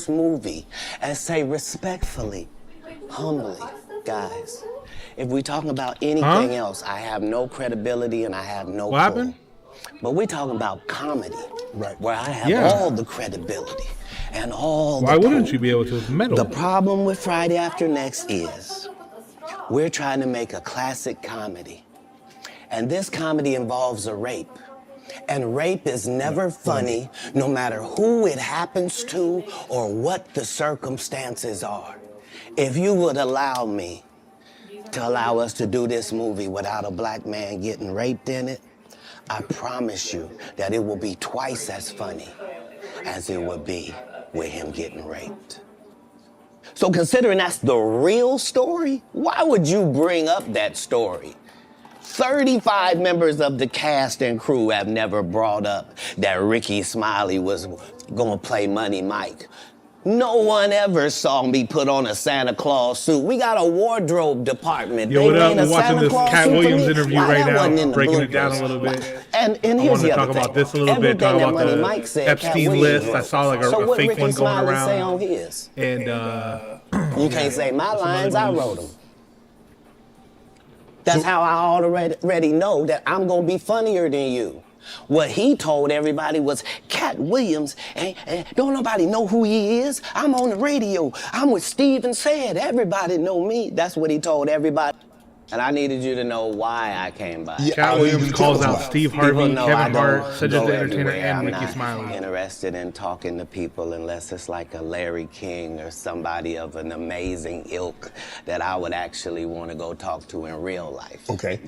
this movie and say respectfully, humbly, guys, if we're talking about anything else, I have no credibility and I have no What happened? But we're talking about comedy, right? Where I have all the credibility and all Why wouldn't you be able to? It's metal. The problem with Friday After Next is we're trying to make a classic comedy. And this comedy involves a rape. And rape is never funny, no matter who it happens to or what the circumstances are. If you would allow me to allow us to do this movie without a black man getting raped in it, I promise you that it will be twice as funny as it would be with him getting raped. So considering that's the real story, why would you bring up that story? 35 members of the cast and crew have never brought up that Ricky Smiley was gonna play Money Mike. No one ever saw me put on a Santa Claus suit. We got a wardrobe department. Yo, what up? We're watching this Katt Williams interview right now, breaking it down a little bit. And I here's want the to other talk thing. about this a little bit, talk about the Epstein list. I saw like a what fake Ricky one going Smiley around. Say on his? And you can't say my lines, I wrote them. That's how I already know that I'm gonna be funnier than you. What he told everybody was Katt Williams, and don't nobody know who he is. I'm on the radio. I'm with Steve and Said. Everybody know me. That's what he told everybody. And I needed you to know why I came by. Yeah, Katt Williams calls out Steve Harvey, Kevin Hart, Cedric the Entertainer, and I'm Ricky not Smiley. interested in talking to people unless it's like a Larry King or somebody of an amazing ilk that I would actually want to go talk to in real life. Okay.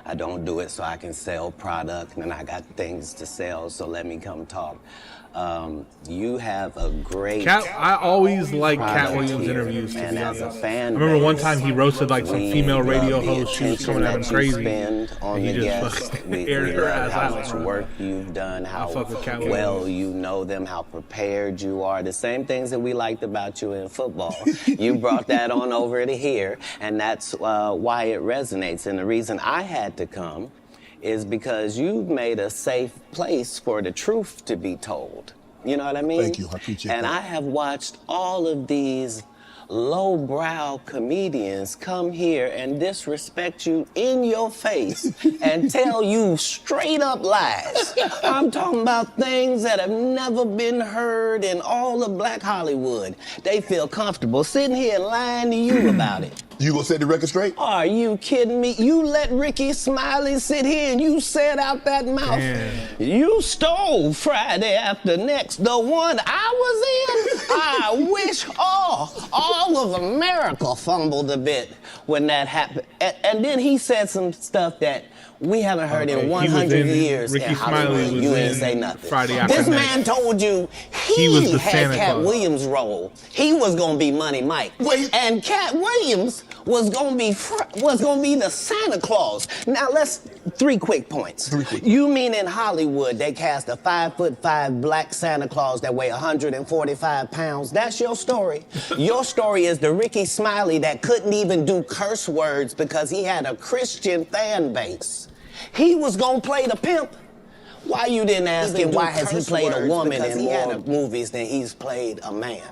I don't do it so I can sell product, and I got things to sell, so let me come talk. You have a great I always like Katt Williams interviews. To and be as a honest. fan I remember one time he base, roasted like some we female radio love the host. She was attention coming at him that you crazy. spend on And he the just guests. fucking We aired her love ass how out. much work you've done, how fuck with Katt well Williams. you know them, how prepared you are. The same things that we liked about you in football. You brought that on over to here, and that's why it resonates. And the reason I had to come is because you've made a safe place for the truth to be told. You know what I mean? Thank you, I appreciate that. And I have watched all of these lowbrow comedians come here and disrespect you in your face and tell you straight up lies. I'm talking about things that have never been heard in all of Black Hollywood. They feel comfortable sitting here lying to you about it. You gonna set the record straight? Are you kidding me? You let Ricky Smiley sit here and you said out that mouth, you stole Friday After Next, the one I was in. I wish all of America fumbled a bit when that happened. And then he said some stuff that we haven't heard in 100 years. Ricky in Hollywood. Smiley was You in ain't say nothing. Friday After This Next. man told you He was the had Santa Katt Claus. Williams' role. He was gonna be Money Mike. And Katt Williams was gonna be the Santa Claus. Now let's 3 quick points. You mean in Hollywood they cast a 5'5" black Santa Claus that weigh 145 pounds? That's your story. Your story is the Ricky Smiley that couldn't even do curse words because he had a Christian fan base. He was gonna play the pimp. Why you didn't ask him why has he played a woman in more movies than he's played a man?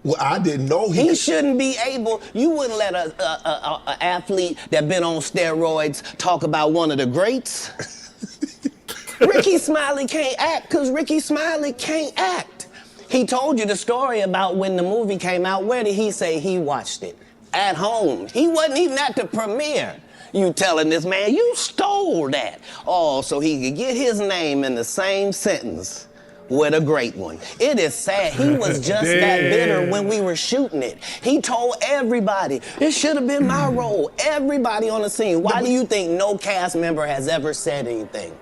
Well, I didn't know He shouldn't be able. You wouldn't let a athlete that been on steroids talk about one of the greats. Ricky Smiley can't act because Ricky Smiley can't act. He told you the story about when the movie came out. Where did he say he watched it? At home. He wasn't even at the premiere. You telling this man, you stole that. Oh, so he could get his name in the same sentence with a great one. It is sad. He was just that bitter when we were shooting it. He told everybody, it should have been my role. Everybody on the scene. Why do you think no cast member has ever said anything?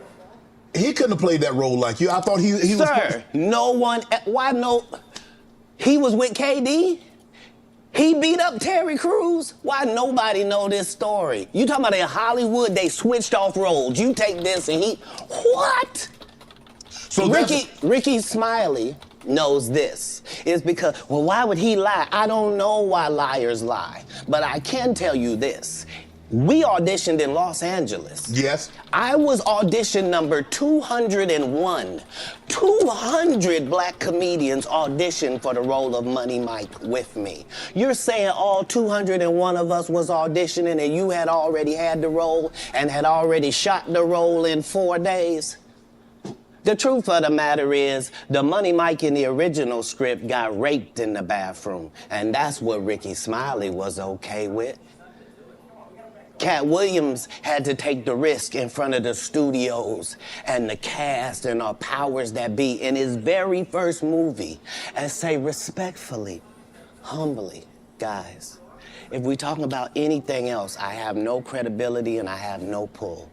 He couldn't have played that role like you. I thought he was... Sir, no one, why no, he was with KD? He beat up Terry Crews? Why nobody know this story? You talking about in Hollywood, they switched off roles. You take this and he, what? So Ricky Smiley knows this. It's because, well, why would he lie? I don't know why liars lie, but I can tell you this. We auditioned in Los Angeles. Yes. I was audition number 201. 200 black comedians auditioned for the role of Money Mike with me. You're saying all 201 of us was auditioning and you had already had the role and had already shot the role in 4 days? The truth of the matter is, the Money Mike in the original script got raped in the bathroom, and that's what Ricky Smiley was okay with. Katt Williams had to take the risk in front of the studios and the cast and our powers that be in his very first movie and say respectfully, humbly, guys, if we're talking about anything else, I have no credibility and I have no pull.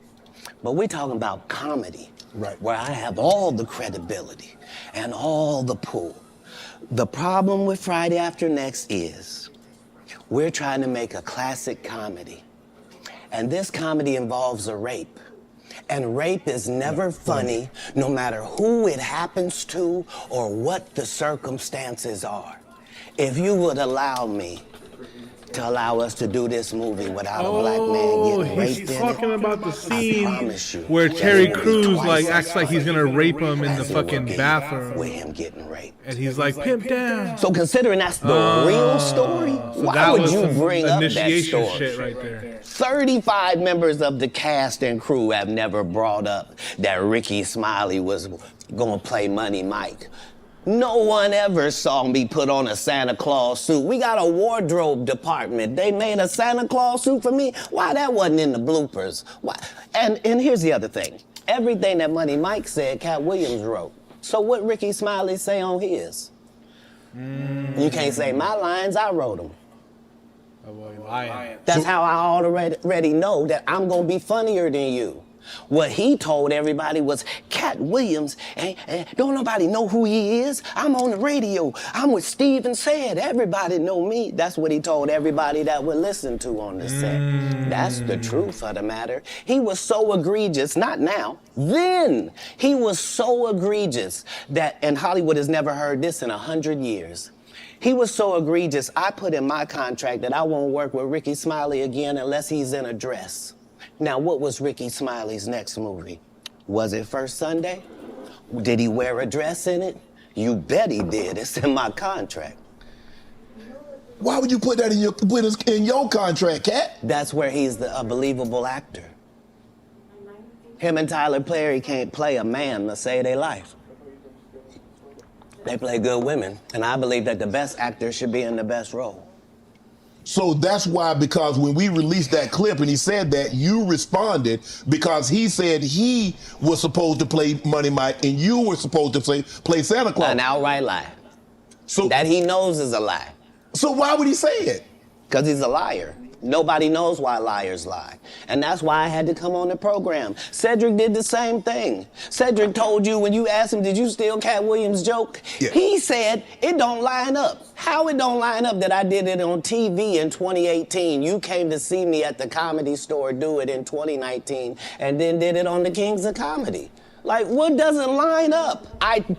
But we're talking about comedy, right, where I have all the credibility and all the pull. The problem with Friday After Next is we're trying to make a classic comedy. And this comedy involves a rape. And rape is never funny, no matter who it happens to or what the circumstances are. If you would allow me to allow us to do this movie without a black man getting raped he's in talking it, about the I scene you, where Terry Crews twice acts like he's gonna rape him in the as it fucking would be bathroom, with him getting raped. and he's like, "Pimp down." So considering that's the real story, So why that would was you some bring up that initiation story? shit right there. 35 members of the cast and crew have never brought up that Ricky Smiley was gonna play Money Mike. No one ever saw me put on a Santa Claus suit. We got a wardrobe department. They made a Santa Claus suit for me. Why that wasn't in the bloopers? Why? And here's the other thing. Everything that Money Mike said, Katt Williams wrote. So what Ricky Smiley say on his? You can't say my lines, I wrote them. Oh, boy, lying. That's how I already know that I'm gonna be funnier than you. What he told everybody was, Katt Williams, don't nobody know who he is. I'm on the radio. I'm with Steven Said. Everybody know me. That's what he told everybody that would listen to on the set. That's the truth of the matter. He was so egregious, not now, then. He was so egregious that, and Hollywood has never heard this in 100 years. He was so egregious, I put in my contract that I won't work with Ricky Smiley again unless he's in a dress. Now, what was Ricky Smiley's next movie? Was it First Sunday? Did he wear a dress in it? You bet he did. It's in my contract. Why would you put that in your contract, Katt? That's where he's a believable actor. Him and Tyler Perry can't play a man to save their life. They play good women, and I believe that the best actor should be in the best role. So that's why, because when we released that clip and he said that, you responded because he said he was supposed to play Money Mike and you were supposed to play Santa Claus. An outright lie. So that he knows is a lie. So why would he say it? Because he's a liar. Nobody knows why liars lie. And that's why I had to come on the program. Cedric did the same thing. Cedric told you when you asked him, did you steal Katt Williams' joke? Yeah. He said, it don't line up. How it don't line up that I did it on TV in 2018? You came to see me at the Comedy Store do it in 2019 and then did it on the Kings of Comedy. Like, what doesn't line up?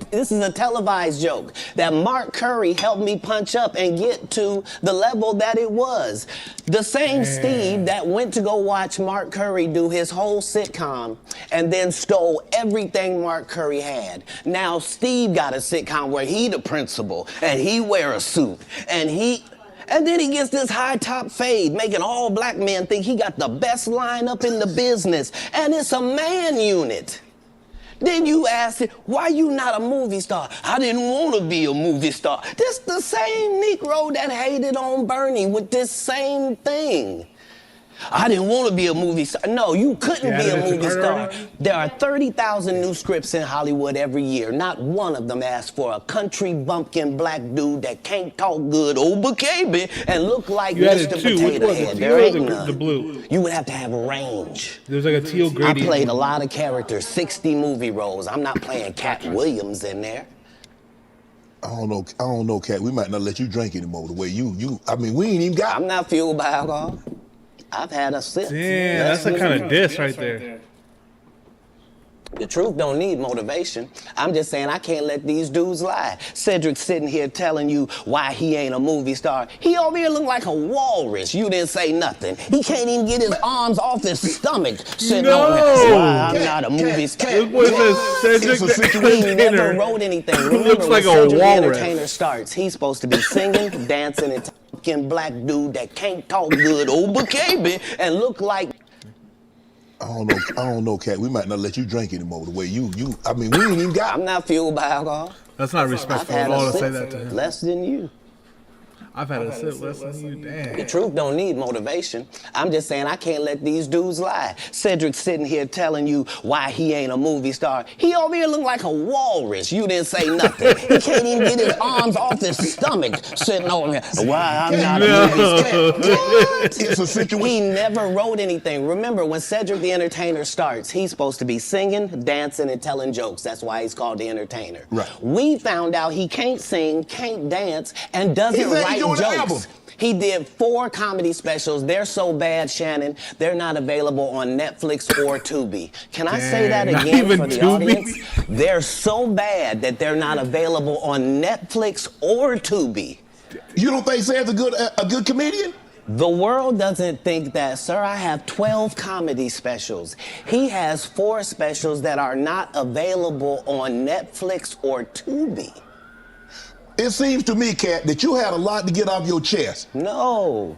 This is a televised joke that Mark Curry helped me punch up and get to the level that it was. The same Steve that went to go watch Mark Curry do his whole sitcom and then stole everything Mark Curry had. Now Steve got a sitcom where he the principal and he wear a suit and then he gets this high top fade, making all black men think he got the best lineup in the business. And it's a man unit. Then you ask it, why you not a movie star? I didn't want to be a movie star. This the same Negro that hated on Bernie with this same thing. I didn't want to be a movie star. No, you couldn't be a movie star. There are 30,000 new scripts in Hollywood every year. Not one of them asks for a country bumpkin black dude that can't talk good, baby, and look like Mr. Potato Head. There ain't none. The blue. You would have to have range. There's like a teal gradient. I played a lot of characters, 60 movie roles. I'm not playing Katt Williams in there. I don't know, Katt. We might not let you drink anymore the way I mean, we ain't even got. I'm not fueled by alcohol. I've had a sip. Damn, that's a kind of diss right there. The truth don't need motivation. I'm just saying I can't let these dudes lie. Cedric's sitting here telling you why he ain't a movie star. He over here look like a walrus. You didn't say nothing. He can't even get his arms off his stomach sitting over here. Why I'm not a movie star. Look what it says, Cedric the He never Entertainer. wrote anything. Remember, Looks like when a Cedric the walrus. Entertainer starts, he's supposed to be singing, dancing, and talking black dude that can't talk good, baby, and look like. I don't know, Katt. We might not let you drink anymore the way I mean, we ain't even got. I'm not fueled by alcohol. That's not I've respectful had at all a to say sip that to him. less than you. I've had a sip less than you, damn. The truth don't need motivation. I'm just saying I can't let these dudes lie. Cedric's sitting here telling you why he ain't a movie star. He over here look like a walrus. You didn't say nothing. He can't even get his arms off his stomach sitting over here. Why I'm not a movie star. It's a situation. He never wrote anything. Remember, when Cedric the Entertainer starts, he's supposed to be singing, dancing, and telling jokes. That's why he's called the Entertainer. Right. We found out he can't sing, can't dance, and doesn't write jokes. He did 4 comedy specials. They're so bad, Shannon, they're not available on Netflix or Tubi. Can I say that not again even for the Tubi? audience? They're so bad that they're not available on Netflix or Tubi. You don't think Sam's a good comedian? The world doesn't think that, sir. I have 12 comedy specials. He has 4 specials that are not available on Netflix or Tubi. It seems to me, Katt, that you had a lot to get off your chest. No.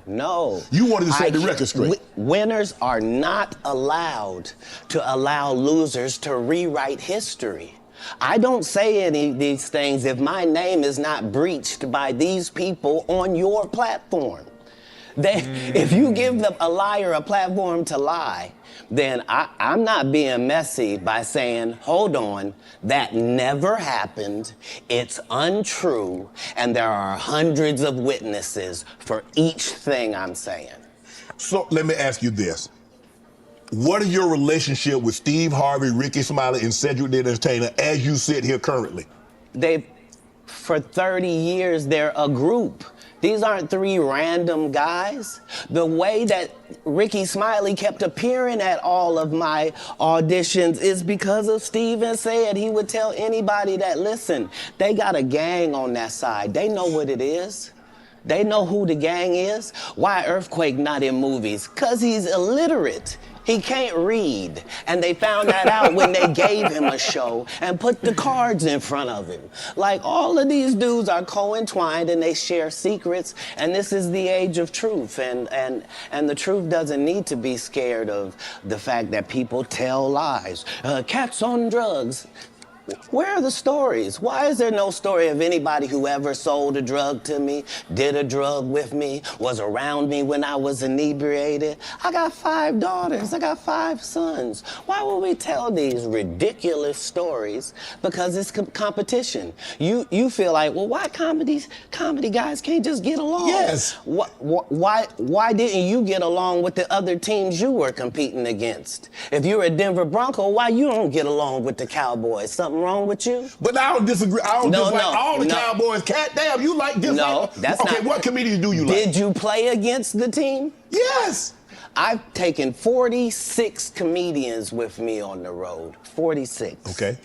You wanted to set the record straight. Winners are not allowed to allow losers to rewrite history. I don't say any of these things if my name is not breached by these people on your platform. If you give a liar a platform to lie, then I'm not being messy by saying, hold on, that never happened, it's untrue, and there are hundreds of witnesses for each thing I'm saying. So let me ask you this. What is your relationship with Steve Harvey, Ricky Smiley, and Cedric the Entertainer as you sit here currently? For 30 years, they're a group. These aren't 3 random guys. The way that Ricky Smiley kept appearing at all of my auditions is because of Steven said he would tell anybody that, listen, they got a gang on that side. They know what it is. They know who the gang is. Why Earthquake not in movies? 'Cause he's illiterate. He can't read. And they found that out when they gave him a show and put the cards in front of him. Like, all of these dudes are co-entwined and they share secrets, and this is the age of truth. And the truth doesn't need to be scared of the fact that people tell lies. Katt's on drugs. Where are the stories? Why is there no story of anybody who ever sold a drug to me, did a drug with me, was around me when I was inebriated? I got 5 daughters. I got 5 sons. Why would we tell these ridiculous stories? Because it's competition. You feel like, well, why comedy guys can't just get along? Yes. Why didn't you get along with the other teams you were competing against? If you're a Denver Bronco, why you don't get along with the Cowboys? Something wrong with you? But I don't disagree. I don't dislike all the no. Cowboys. Katt, damn, you like this? No, that's okay, not. what comedians do you like? Did you play against the team? Yes. I've taken 46 comedians with me on the road. 46. Okay.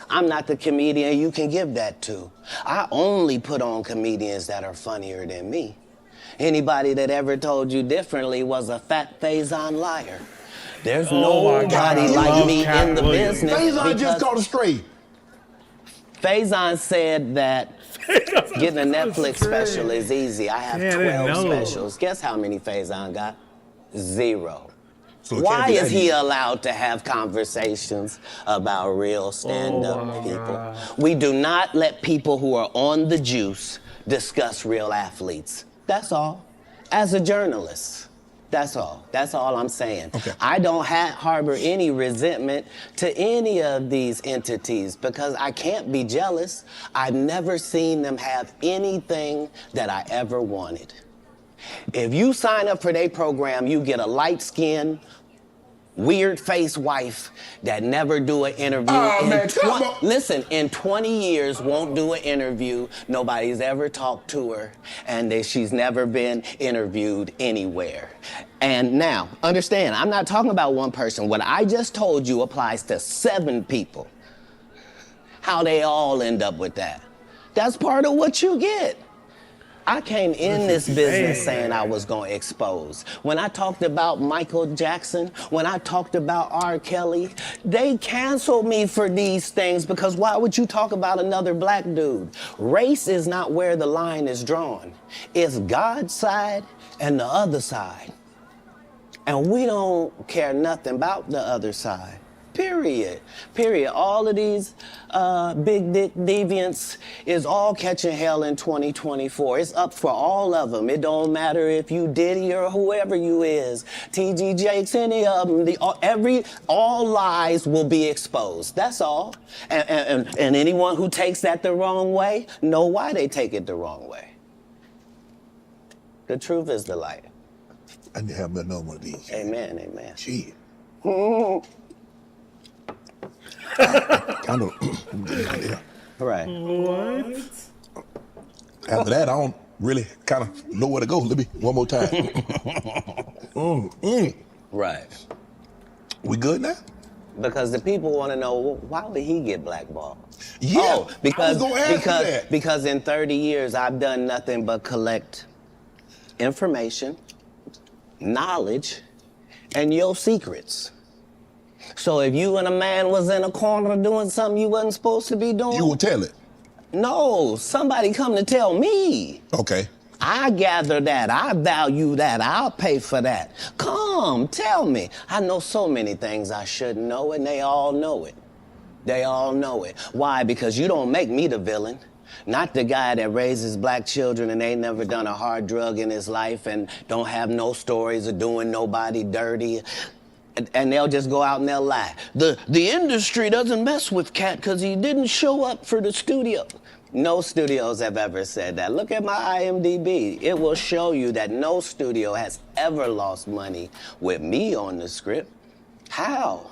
I'm not the comedian you can give that to. I only put on comedians that are funnier than me. Anybody that ever told you differently was a fat Faison liar. There's nobody like me in the business. Faison just caught a stray. Faison said that getting a Netflix special is easy. I have 12 specials. Guess how many Faison got? 0. So why is he allowed to have conversations about real stand-up people? God. We do not let people who are on the juice discuss real athletes. That's all. As a journalist. That's all. That's all I'm saying. Okay. I don't harbor any resentment to any of these entities because I can't be jealous. I've never seen them have anything that I ever wanted. If you sign up for their program, you get a light skin, weird face wife that never do an interview. Listen, in 20 years won't do an interview. Nobody's ever talked to her, and she's never been interviewed anywhere. And now, understand, I'm not talking about one person. What I just told you applies to 7 people. How they all end up with that. That's part of what you get. I came in this business saying I was going to expose. When I talked about Michael Jackson, when I talked about R. Kelly, they canceled me for these things because why would you talk about another black dude? Race is not where the line is drawn. It's God's side and the other side. And we don't care nothing about the other side. Period. Period. All of these big dick deviants is all catching hell in 2024. It's up for all of them. It don't matter if you Diddy or whoever you is. T.G. Jakes, any of them. All lies will be exposed. That's all. And anyone who takes that the wrong way, know why they take it the wrong way. The truth is the light. I need to have another one of these. Amen, amen. Shit. Kind of. Yeah. Right. What? After that, I don't really kind of know where to go. Let me one more time. Right. We good now? Because the people want to know, well, why would he get blackballed? Yeah. Oh, because I was gonna ask you that. because in 30 years I've done nothing but collect information, knowledge, and your secrets. So if you and a man was in a corner doing something you wasn't supposed to be doing, You will tell it. no, somebody come to tell me. Okay. I gather that, I value that, I'll pay for that. Come, tell me. I know so many things I shouldn't know, and they all know it. They all know it. Why? Because you don't make me the villain. Not the guy that raises black children and ain't never done a hard drug in his life and don't have no stories of doing nobody dirty. And they'll just go out and they'll lie. The industry doesn't mess with Katt because he didn't show up for the studio. No studios have ever said that. Look at my IMDb. It will show you that no studio has ever lost money with me on the script. How?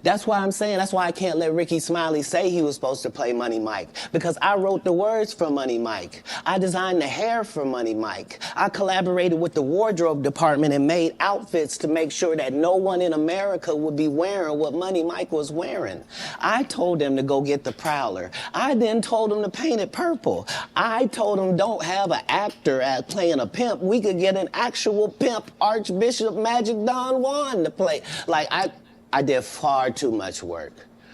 That's why I'm saying, that's why I can't let Ricky Smiley say he was supposed to play Money Mike, because I wrote the words for Money Mike. I designed the hair for Money Mike. I collaborated with the wardrobe department and made outfits to make sure that no one in America would be wearing what Money Mike was wearing. I told them to go get the Prowler. I then told them to paint it purple. I told them don't have an actor playing a pimp. We could get an actual pimp, Archbishop Magic Don Juan, to play. Like, I did far too much work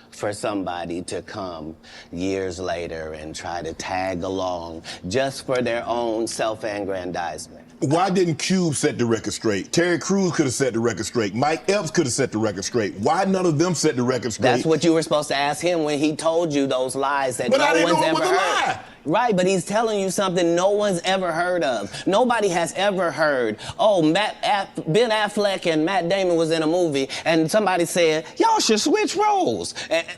for somebody to come years later and try to tag along just for their own self-aggrandizement. Why didn't Cube set the record straight? Terry Crews could have set the record straight. Mike Epps could have set the record straight. Why none of them set the record straight? That's what you were supposed to ask him when he told you those lies that no one's ever heard. Right, but he's telling you something no one's ever heard of. Nobody has ever heard, oh, Ben Affleck and Matt Damon was in a movie, and somebody said, y'all should switch roles.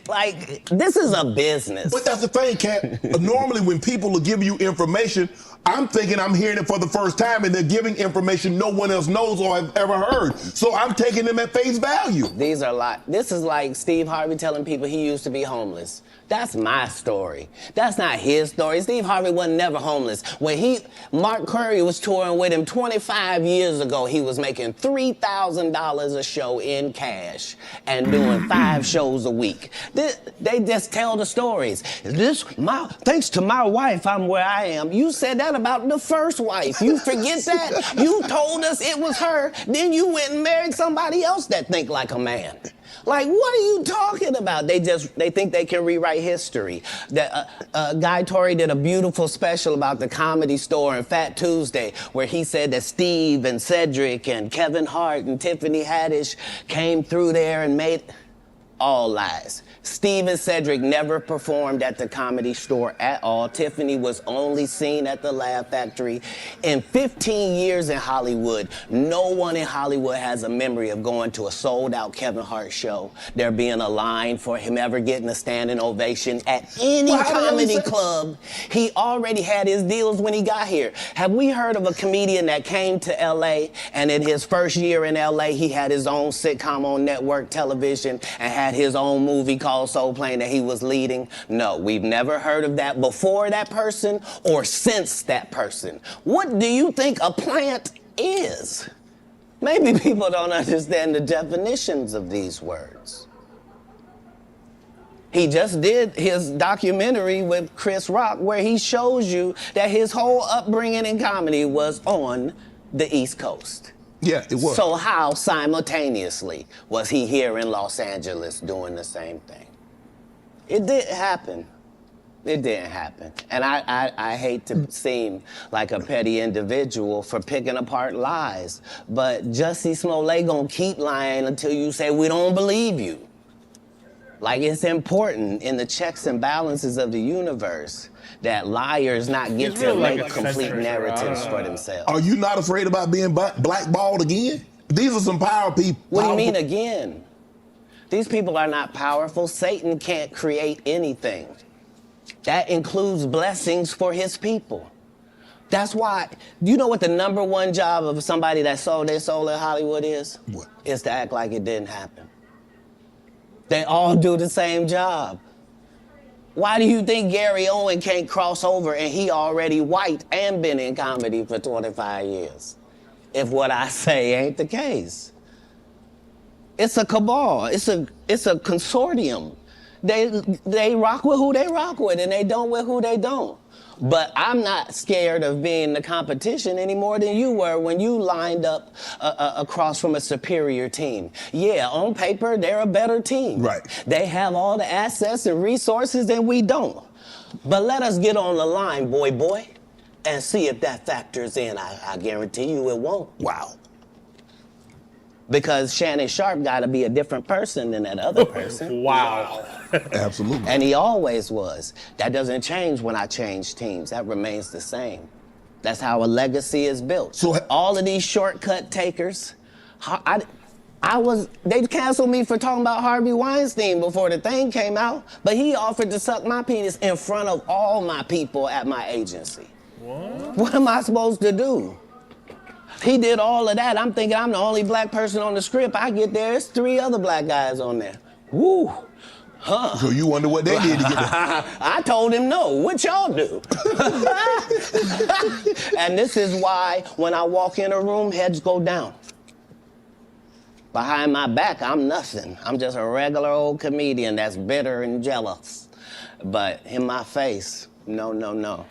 Like, this is a business. But that's the thing, Katt. Normally when people are giving you information, I'm thinking I'm hearing it for the first time, and they're giving information no one else knows or have ever heard. So I'm taking them at face value. These are this is like Steve Harvey telling people he used to be homeless. That's my story. That's not his story. Steve Harvey wasn't never homeless. When Mark Curry was touring with him 25 years ago, he was making $3,000 a show in cash and doing 5 shows a week. They just tell the stories. Thanks to my wife, I'm where I am. You said that about the first wife. You forget that? You told us it was her. Then you went and married somebody else that think like a man. Like, what are you talking about? They think they can rewrite history. Guy Torrey did a beautiful special about the Comedy Store and Fat Tuesday, where he said that Steve and Cedric and Kevin Hart and Tiffany Haddish came through there and made... All lies. Steve and Cedric never performed at the Comedy Store at all. Tiffany was only seen at the Laugh Factory. In 15 years in Hollywood, no one in Hollywood has a memory of going to a sold-out Kevin Hart show, there being a line for him ever getting a standing ovation at any comedy club. He already had his deals when he got here. Have we heard of a comedian that came to LA and in his first year in LA, he had his own sitcom on network television and had his own movie called Soul Plane that he was leading? No, we've never heard of that before that person or since that person. What do you think a plant is? Maybe people don't understand the definitions of these words. He just did his documentary with Chris Rock where he shows you that his whole upbringing in comedy was on the East Coast. Yeah, it was. So how simultaneously was he here in Los Angeles doing the same thing? It didn't happen. It didn't happen. And I hate to seem like a petty individual for picking apart lies, but Jussie Smollett gonna keep lying until you say we don't believe you. Like, it's important in the checks and balances of the universe that liars not get to make complete narratives for themselves. Are you not afraid about being blackballed again? These are some power people. What do you mean again? These people are not powerful. Satan can't create anything. That includes blessings for his people. That's why, you know what the number one job of somebody that sold their soul in Hollywood is? What? Is to act like it didn't happen. They all do the same job. Why do you think Gary Owen can't cross over and he already white and been in comedy for 25 years? If what I say ain't the case. It's a cabal, it's a consortium. They rock with who they rock with and they don't with who they don't. But I'm not scared of being the competition any more than you were when you lined up across from a superior team. Yeah, on paper, they're a better team. Right. They have all the assets and resources and we don't. But let us get on the line, boy, and see if that factors in. I guarantee you it won't. Wow. Because Shannon Sharp got to be a different person than that other person. Wow. Absolutely. And he always was. That doesn't change when I change teams. That remains the same. That's how a legacy is built. So all of these shortcut takers, they canceled me for talking about Harvey Weinstein before the thing came out, but he offered to suck my penis in front of all my people at my agency. What am I supposed to do? He did all of that. I'm thinking I'm the only black person on the script. I get there, it's 3 other black guys on there. Woo. Huh. So you wonder what they did to get there. I told him no. What y'all do? And this is why when I walk in a room, heads go down. Behind my back, I'm nothing. I'm just a regular old comedian that's bitter and jealous. But in my face, no.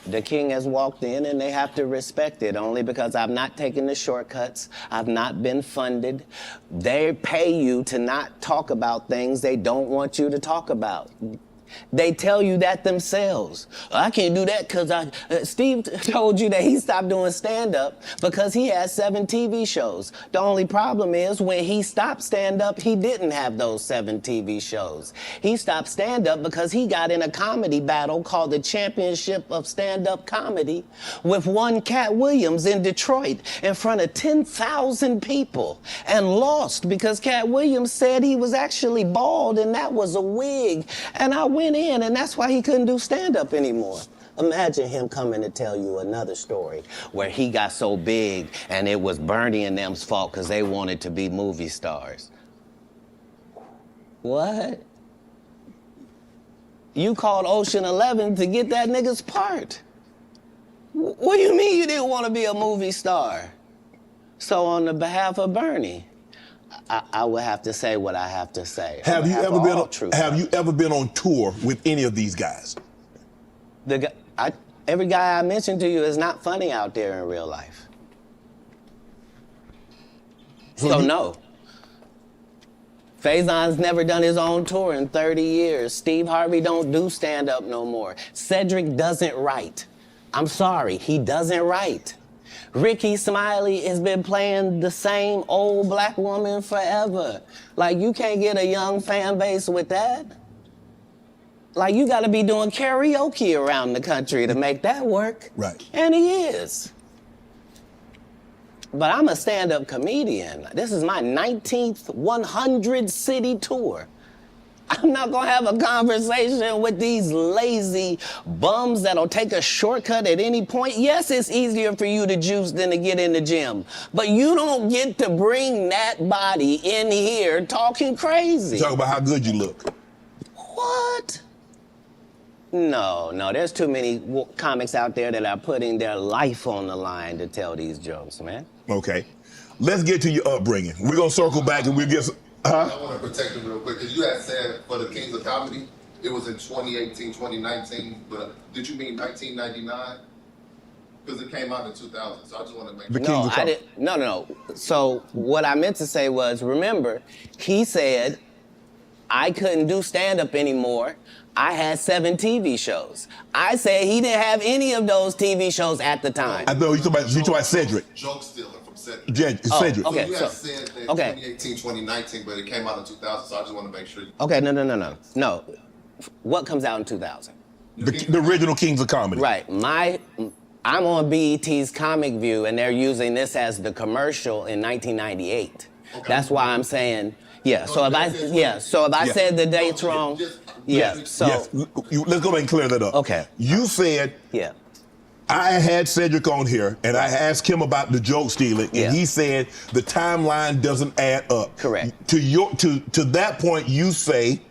The king has walked in and they have to respect it only because I've not taken the shortcuts. I've not been funded. They pay you to not talk about things they don't want you to talk about. They tell you that themselves. I can't do that because Steve told you that he stopped doing stand-up because he had 7 TV shows. The only problem is when he stopped stand-up, he didn't have those 7 TV shows. He stopped stand-up because he got in a comedy battle called the Championship of Stand-Up Comedy with one Katt Williams in Detroit in front of 10,000 people and lost because Katt Williams said he was actually bald and that was a wig. And I went in, and that's why he couldn't do stand-up anymore. Imagine him coming to tell you another story where he got so big and it was Bernie and them's fault because they wanted to be movie stars. What? You called Ocean 11 to get that nigga's part. What do you mean you didn't want to be a movie star? So on the behalf of Bernie, I would have to say what I have to say. Have you ever been on tour with any of these guys? Every guy I mentioned to you is not funny out there in real life. So no. Faison's never done his own tour in 30 years. Steve Harvey don't do stand-up no more. Cedric doesn't write. I'm sorry, he doesn't write. Ricky Smiley has been playing the same old black woman forever. Like, you can't get a young fan base with that. Like, you gotta be doing karaoke around the country to make that work. Right. And he is. But I'm a stand-up comedian. This is my 19th 100-city tour. I'm not gonna have a conversation with these lazy bums that'll take a shortcut at any point. Yes, it's easier for you to juice than to get in the gym, but you don't get to bring that body in here talking crazy. Talk about how good you look. What? No, there's too many comics out there that are putting their life on the line to tell these jokes, man. Okay. Let's get to your upbringing. We're gonna circle back and we'll get I want to protect him real quick, because you had said for the Kings of Comedy, it was in 2018, 2019, but did you mean 1999? Because it came out in 2000, so I just want to make sure. No. So what I meant to say was, remember, he said, I couldn't do stand-up anymore. I had 7 TV shows. I said he didn't have any of those TV shows at the time. I know you talking about Cedric. Joke stealer from Cedric. Cedric. Okay, So you had said that 2018, 2019, but it came out in 2000, so I just want to make sure. Okay, no. What comes out in 2000? The original Kings of Comedy. Right. I'm on BET's Comic View, and they're using this as the commercial in 1998. Okay. That's why I'm saying, yeah. So if I said the dates wrong, Let's go back and clear that up. Okay. You said, I had Cedric on here, and I asked him about the joke stealing, and he said the timeline doesn't add up. Correct. To that point, you say